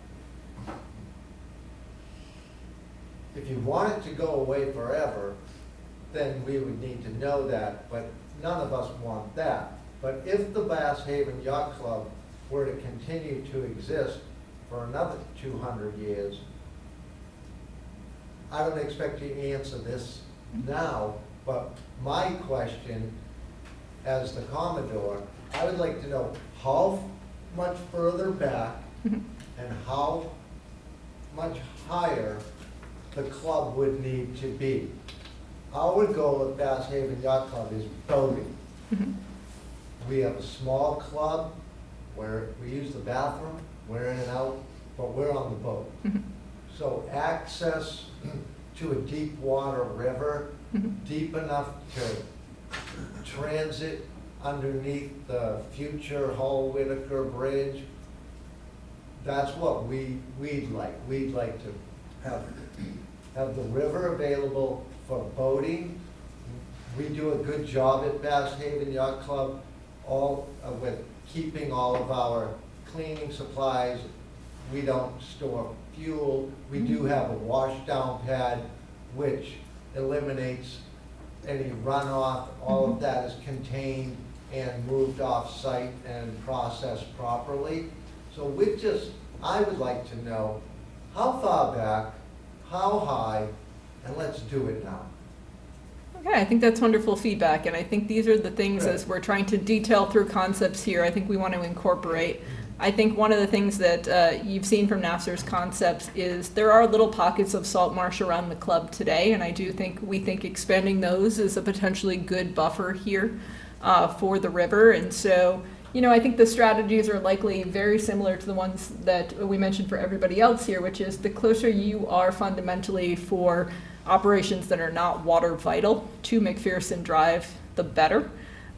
if you want it to go away forever, then we would need to know that, but none of us want that. But if the Bass Haven Yacht Club were to continue to exist for another 200 years, I don't expect you to answer this now, but my question as the Commodore, I would like to know how much further back and how much higher the club would need to be. Our goal at Bass Haven Yacht Club is boating. We have a small club where we use the bathroom, we're in and out, but we're on the boat. So access to a deep water river, deep enough to transit underneath the future Hull Whitaker Bridge, that's what we'd like. We'd like to have the river available for boating. We do a good job at Bass Haven Yacht Club, with keeping all of our cleaning supplies. We don't store fuel. We do have a washdown pad, which eliminates any runoff. All of that is contained and moved off-site and processed properly. So I would like to know how far back, how high, and let's do it now. Okay, I think that's wonderful feedback, and I think these are the things Right. as we're trying to detail through concepts here, I think we want to incorporate. I think one of the things that you've seen from Nasser's concepts is there are little pockets of salt marsh around the club today, and we think expanding those is a potentially good buffer here for the river. And so, I think the strategies are likely very similar to the ones that we mentioned for everybody else here, which is the closer you are fundamentally for operations that are not water vital to McPherson Drive, the better.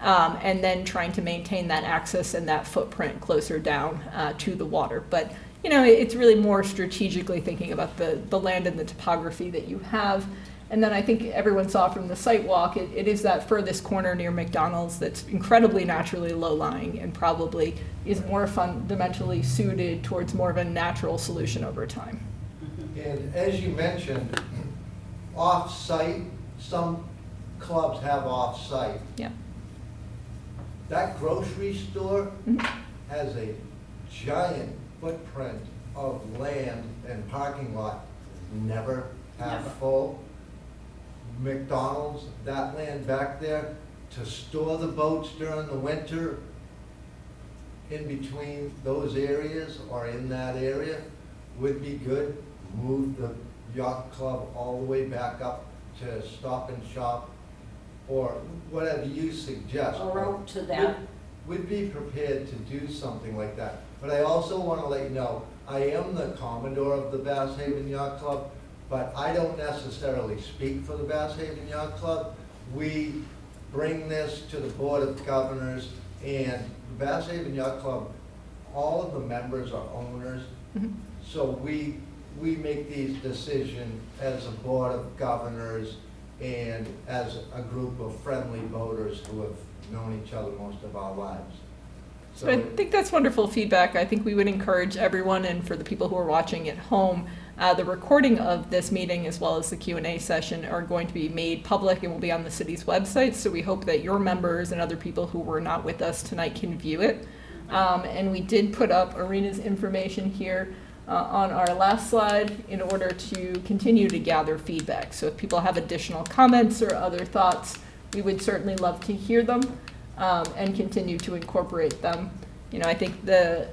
And then trying to maintain that access and that footprint closer down to the water. But, it's really more strategically thinking about the land and the topography that you have. And then I think everyone saw from the site walk, it is that furthest corner near McDonald's that's incredibly naturally low-lying and probably is more fundamentally suited towards more of a natural solution over time. And as you mentioned, off-site, some clubs have off-site. Yeah. That grocery store has a giant footprint of land and parking lot, never half full. McDonald's, that land back there, to store the boats during the winter in between those areas or in that area would be good. Move the yacht club all the way back up to Stop and Shop or whatever you suggest. Or out to that. We'd be prepared to do something like that. But I also want to let you know, I am the Commodore of the Bass Haven Yacht Club, but I don't necessarily speak for the Bass Haven Yacht Club. We bring this to the Board of Governors, and the Bass Haven Yacht Club, all of the members are owners. So we make these decisions as a Board of Governors and as a group of friendly voters who have known each other most of our lives. So I think that's wonderful feedback. I think we would encourage everyone, and for the people who are watching at home, the recording of this meeting as well as the Q&A session are going to be made public and will be on the city's website. So we hope that your members and other people who were not with us tonight can view it. And we did put up Arena's information here on our last slide in order to continue to gather feedback. So if people have additional comments or other thoughts, we would certainly love to hear them and continue to incorporate them. I think the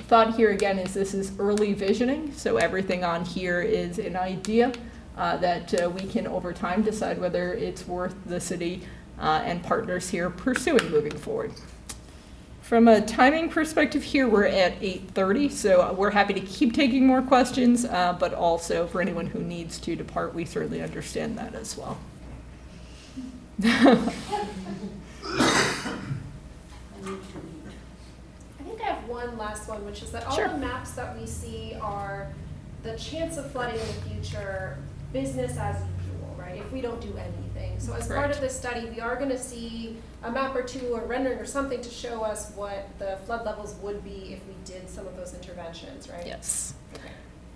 thought here again is this is early visioning, so everything on here is an idea that we can over time decide whether it's worth the city and partners here pursuing moving forward. From a timing perspective here, we're at 8:30, so we're happy to keep taking more questions, but also for anyone who needs to depart, we certainly understand that as well. I think I have one last one, which is that all Sure. the maps that we see are the chance of flooding in the future, business as usual, right? If we don't do anything. So as part Correct. of this study, we are gonna see a map or two or rendering or something to show us what the flood levels would be if we did some of those interventions, right? Yes. Okay.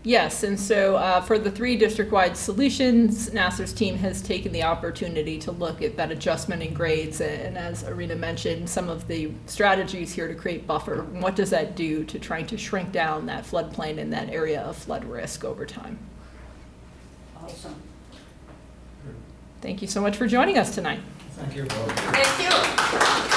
Yes, and so for the 3 district-wide solutions, Nasser's team has taken the opportunity to look at that adjustment in grades, and as Arena mentioned, some of the strategies here to create buffer. What does that do to trying to shrink down that floodplain and that area of flood risk over time? Awesome. Thank you so much for joining us tonight. Thank you. Thank you.